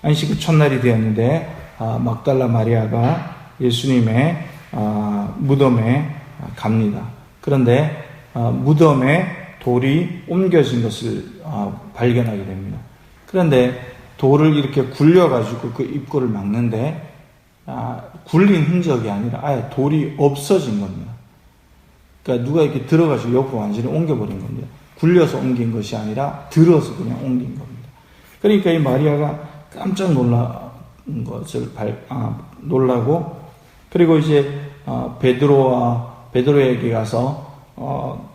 안식 후 첫날이 되었는데 막달라 마리아가 예수님의 무덤에 갑니다. 그런데 무덤에 돌이 옮겨진 것을 발견하게 됩니다. 그런데 돌을 이렇게 굴려가지고 그 입구를 막는데 굴린 흔적이 아니라 아예 돌이 없어진 겁니다. 그러니까 누가 이렇게 들어가지고 옆으로 완전히 옮겨버린 겁니다. 굴려서 옮긴 것이 아니라 들어서 그냥 옮긴 겁니다. 그러니까 이 마리아가 깜짝 놀란 것을 놀라고, 그리고 이제 베드로에게 가서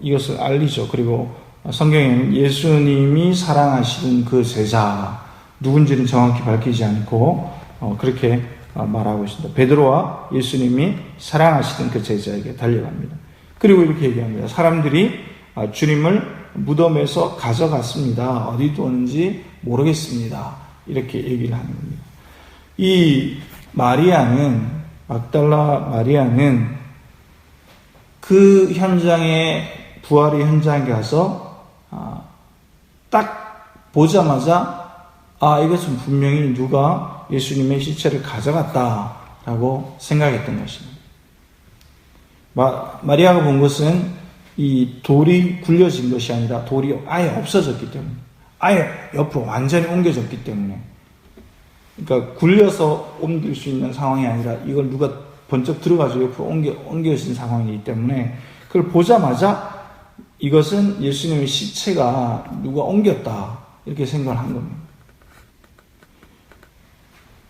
이것을 알리죠. 그리고 성경에는 예수님이 사랑하시는 그 제자 누군지는 정확히 밝히지 않고 그렇게 말하고 있습니다. 베드로와 예수님이 사랑하시던 그 제자에게 달려갑니다. 그리고 이렇게 얘기합니다. 사람들이 주님을 무덤에서 가져갔습니다. 어디 뒀는지 모르겠습니다. 이렇게 얘기를 하는 겁니다. 이 마리아는, 막달라 마리아는 그 현장에, 부활의 현장에 가서 딱 보자마자 이것은 분명히 누가 예수님의 시체를 가져갔다라고 생각했던 것입니다. 마리아가 본 것은 이 돌이 굴려진 것이 아니라 돌이 아예 없어졌기 때문에, 아예 옆으로 완전히 옮겨졌기 때문에, 그러니까 굴려서 옮길 수 있는 상황이 아니라 이걸 누가 번쩍 들어가서 옆으로 옮겨진 상황이기 때문에 그걸 보자마자 이것은 예수님의 시체가 누가 옮겼다 이렇게 생각을 한 겁니다.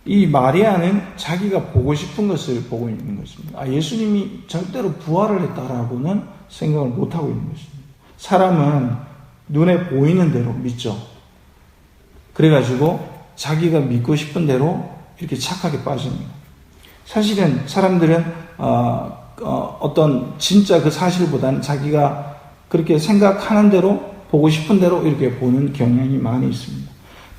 이 마리아는 자기가 보고 싶은 것을 보고 있는 것입니다. 예수님이 절대로 부활을 했다라고는 생각을 못하고 있는 것입니다. 사람은 눈에 보이는 대로 믿죠. 그래가지고 자기가 믿고 싶은 대로 이렇게 착하게 빠집니다. 사실은 사람들은 어떤 진짜 그 사실보다는 자기가 그렇게 생각하는 대로, 보고 싶은 대로 이렇게 보는 경향이 많이 있습니다.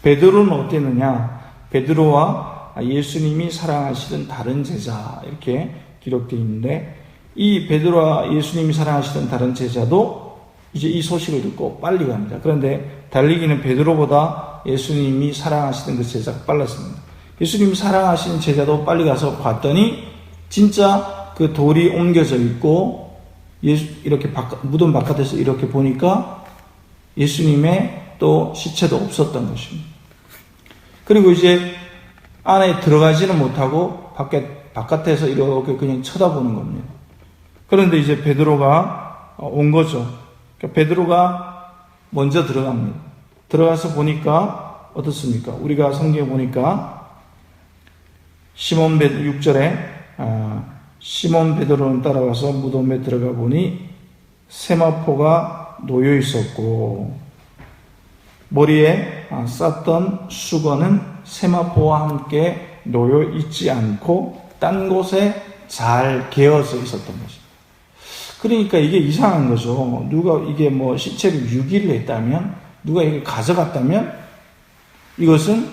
베드로는 어땠느냐? 베드로와 예수님이 사랑하시던 다른 제자, 이렇게 기록되어 있는데, 이 베드로와 예수님이 사랑하시던 다른 제자도 이제 이 소식을 듣고 빨리 갑니다. 그런데 달리기는 베드로보다 예수님이 사랑하시던 그 제자가 빨랐습니다. 예수님이 사랑하시는 제자도 빨리 가서 봤더니 진짜 그 돌이 옮겨져 있고, 이렇게 무덤 바깥에서 이렇게 보니까 예수님의 또 시체도 없었던 것입니다. 그리고 이제 안에 들어가지는 못하고 바깥에서 이렇게 그냥 쳐다보는 겁니다. 그런데 이제 베드로가 온 거죠. 그러니까 베드로가 먼저 들어갑니다. 들어가서 보니까 어떻습니까? 우리가 성경에 보니까 6절에 시몬 베드로는 따라와서 무덤에 들어가 보니 세마포가 놓여 있었고 머리에 쌌던 수건은 세마포와 함께 놓여 있지 않고 딴 곳에 잘 개어져 있었던 것입니다. 그러니까 이게 이상한 거죠. 누가 이게 시체를 유기를 했다면, 누가 이걸 가져갔다면, 이것은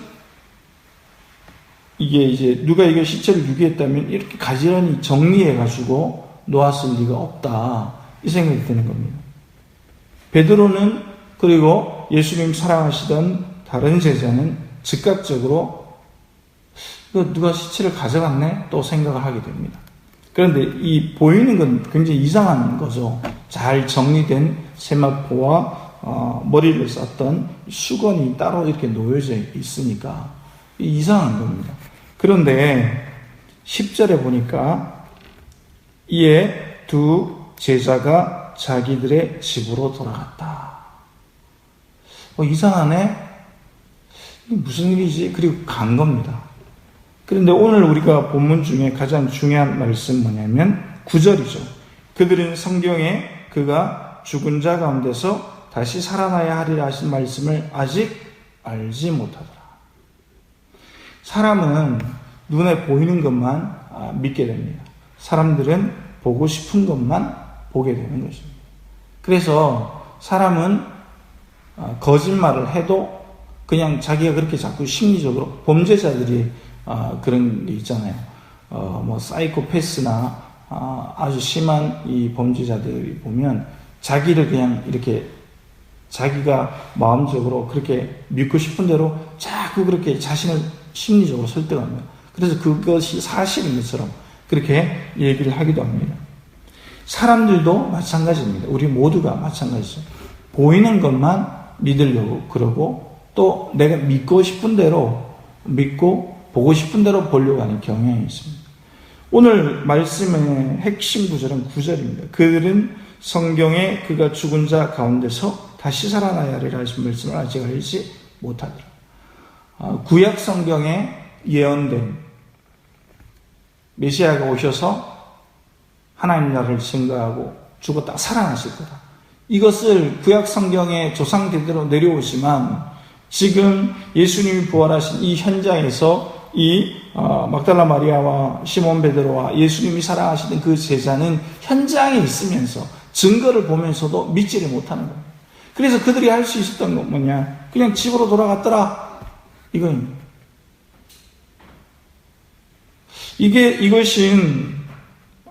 이게 이제 누가 이거 시체를 유기했다면 이렇게 가지런히 정리해가지고 놓았을 리가 없다, 이 생각이 드는 겁니다. 베드로는, 그리고 예수님 사랑하시던 다른 제자는 즉각적으로 이거 누가 시체를 가져갔네? 또 생각을 하게 됩니다. 그런데 이 보이는 건 굉장히 이상한 거죠. 잘 정리된 세마포와 머리를 쌌던 수건이 따로 이렇게 놓여져 있으니까 이상한 겁니다. 그런데 10절에 보니까 이에 두 제자가 자기들의 집으로 돌아갔다. 이상하네? 이게 무슨 일이지? 그리고 간 겁니다. 그런데 오늘 우리가 본문 중에 가장 중요한 말씀 뭐냐면 9절이죠. 그들은 성경에 그가 죽은 자 가운데서 다시 살아나야 하리라 하신 말씀을 아직 알지 못하더라. 사람은 눈에 보이는 것만 믿게 됩니다. 사람들은 보고 싶은 것만 보게 되는 것입니다. 그래서 사람은 거짓말을 해도 그냥 자기가 그렇게 자꾸 심리적으로, 범죄자들이 그런 게 있잖아요. 사이코패스나 아주 심한 이 범죄자들이 보면 자기를 그냥 이렇게 자기가 마음적으로 그렇게 믿고 싶은 대로 자꾸 그렇게 자신을 심리적으로 설득합니다. 그래서 그것이 사실인 것처럼 그렇게 얘기를 하기도 합니다. 사람들도 마찬가지입니다. 우리 모두가 마찬가지죠. 보이는 것만 믿으려고 그러고 또 내가 믿고 싶은 대로 믿고 보고 싶은 대로 보려고 하는 경향이 있습니다. 오늘 말씀의 핵심 구절은 9절입니다. 그들은 성경에 그가 죽은 자 가운데서 다시 살아나야 하리라 하신 말씀을 아직 알지 못하더라. 구약 성경에 예언된 메시아가 오셔서 하나님 나라를 증거하고 죽었다 살아나실 거다. 이것을 구약 성경의 조상대대로 내려오지만 지금 예수님이 부활하신 이 현장에서 이 막달라 마리아와 시몬 베드로와 예수님이 살아가시던 그 제자는 현장에 있으면서 증거를 보면서도 믿지를 못하는 겁니다. 그래서 그들이 할 수 있었던 건 뭐냐? 그냥 집으로 돌아갔더라. 이거입니다.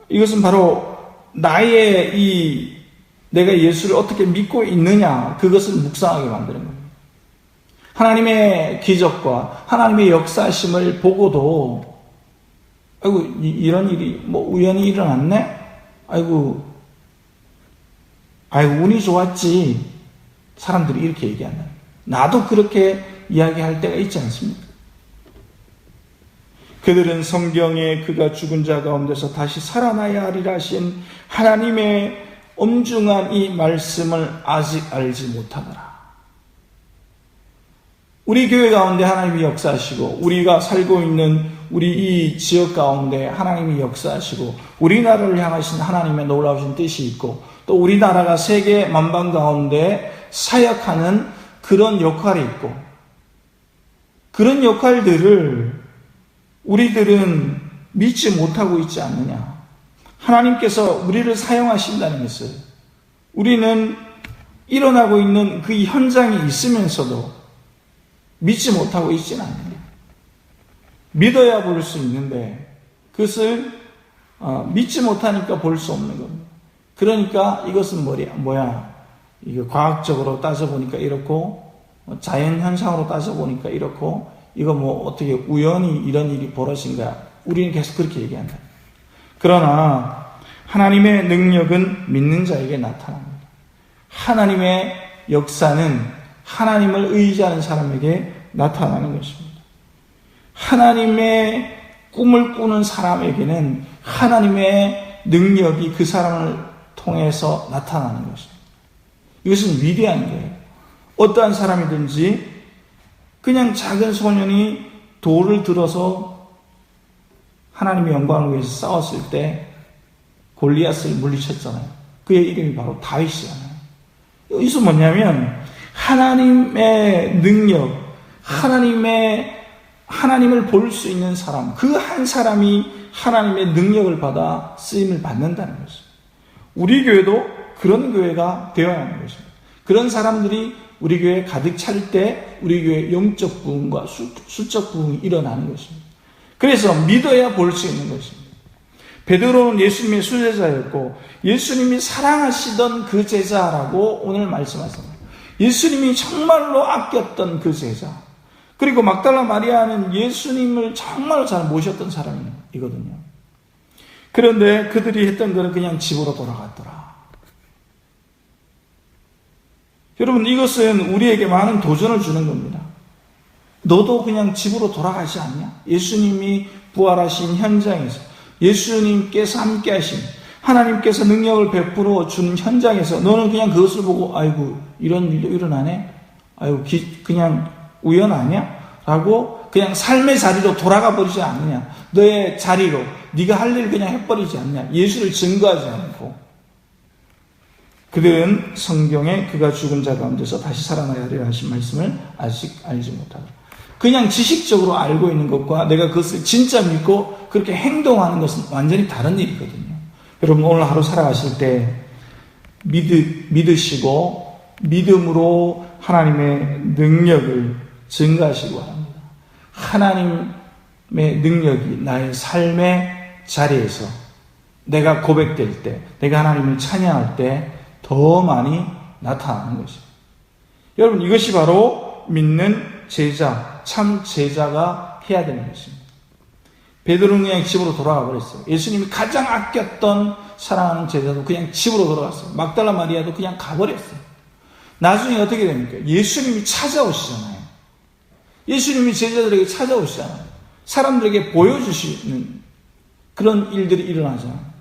이것은 바로 나의 내가 예수를 어떻게 믿고 있느냐, 그것을 묵상하게 만드는 겁니다. 하나님의 기적과 하나님의 역사심을 보고도, 아이고, 이런 일이 우연히 일어났네? 아이고, 운이 좋았지. 사람들이 이렇게 얘기한다. 나도 그렇게 이야기할 때가 있지 않습니까? 그들은 성경에 그가 죽은 자 가운데서 다시 살아나야 하리라 하신 하나님의 엄중한 이 말씀을 아직 알지 못하더라. 우리 교회 가운데 하나님이 역사하시고 우리가 살고 있는 우리 이 지역 가운데 하나님이 역사하시고 우리나라를 향하신 하나님의 놀라우신 뜻이 있고 또 우리나라가 세계 만방 가운데 사역하는 그런 역할이 있고 그런 역할들을 우리들은 믿지 못하고 있지 않느냐. 하나님께서 우리를 사용하신다는 것을 우리는 일어나고 있는 그 현장이 있으면서도 믿지 못하고 있지는 않느냐. 믿어야 볼 수 있는데 그것을 믿지 못하니까 볼 수 없는 겁니다. 그러니까 이것은 뭐야? 이거 과학적으로 따져보니까 이렇고 자연현상으로 따져보니까 이렇고 이거 어떻게 우연히 이런 일이 벌어진 거야. 우리는 계속 그렇게 얘기한다. 그러나 하나님의 능력은 믿는 자에게 나타납니다. 하나님의 역사는 하나님을 의지하는 사람에게 나타나는 것입니다. 하나님의 꿈을 꾸는 사람에게는 하나님의 능력이 그 사람을 통해서 나타나는 것입니다. 이것은 위대한 거예요. 어떠한 사람이든지 그냥 작은 소년이 돌을 들어서 하나님의 영광을 위해서 싸웠을 때 골리앗을 물리쳤잖아요. 그의 이름이 바로 다윗이잖아요. 여기서 뭐냐면 하나님의 능력, 하나님을 볼 수 있는 사람, 그 한 사람이 하나님의 능력을 받아 쓰임을 받는다는 것입니다. 우리 교회도 그런 교회가 되어야 하는 것입니다. 그런 사람들이 우리 교회에 가득 찰 때 우리 교회의 영적 부흥과 수적 부흥이 일어나는 것입니다. 그래서 믿어야 볼 수 있는 것입니다. 베드로는 예수님의 수제자였고 예수님이 사랑하시던 그 제자라고 오늘 말씀하셨습니다. 예수님이 정말로 아꼈던 그 제자. 그리고 막달라 마리아는 예수님을 정말로 잘 모셨던 사람이거든요. 그런데 그들이 했던 것은 그냥 집으로 돌아갔더라. 여러분, 이것은 우리에게 많은 도전을 주는 겁니다. 너도 그냥 집으로 돌아가지 않냐? 예수님이 부활하신 현장에서 예수님께서 함께 하신 하나님께서 능력을 베풀어 준 현장에서 너는 그냥 그것을 보고 아이고 이런 일도 일어나네? 아이고 그냥 우연 아니야? 라고 그냥 삶의 자리로 돌아가 버리지 않느냐? 너의 자리로 네가 할 일 그냥 해버리지 않냐? 예수를 증거하지 않고 그들은 성경에 그가 죽은 자 가운데서 다시 살아나야 하리라 하신 말씀을 아직 알지 못하더라. 그냥 지식적으로 알고 있는 것과 내가 그것을 진짜 믿고 그렇게 행동하는 것은 완전히 다른 일이거든요. 여러분 오늘 하루 살아가실 때 믿으시고 믿음으로 하나님의 능력을 증가하시기 바랍니다. 하나님의 능력이 나의 삶의 자리에서 내가 고백될 때, 내가 하나님을 찬양할 때 더 많이 나타나는 것입니다. 여러분, 이것이 바로 믿는 제자, 참 제자가 해야 되는 것입니다. 베드로는 그냥 집으로 돌아가 버렸어요. 예수님이 가장 아꼈던 사랑하는 제자도 그냥 집으로 돌아갔어요. 막달라 마리아도 그냥 가버렸어요. 나중에 어떻게 됩니까? 예수님이 찾아오시잖아요. 예수님이 제자들에게 찾아오시잖아요. 사람들에게 보여주시는 그런 일들이 일어나잖아요.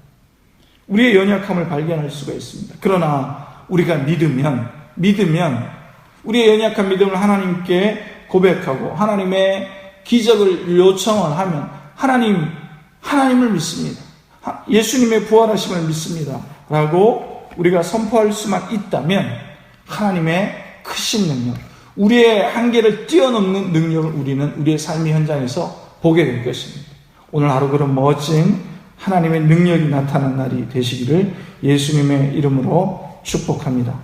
우리의 연약함을 발견할 수가 있습니다. 그러나 우리가 믿으면 우리의 연약한 믿음을 하나님께 고백하고 하나님의 기적을 요청을 하면 하나님을 믿습니다. 예수님의 부활하심을 믿습니다. 라고 우리가 선포할 수만 있다면 하나님의 크신 능력, 우리의 한계를 뛰어넘는 능력을 우리는 우리의 삶의 현장에서 보게 될 것입니다. 오늘 하루 그런 멋진 하나님의 능력이 나타나는 날이 되시기를 예수님의 이름으로 축복합니다.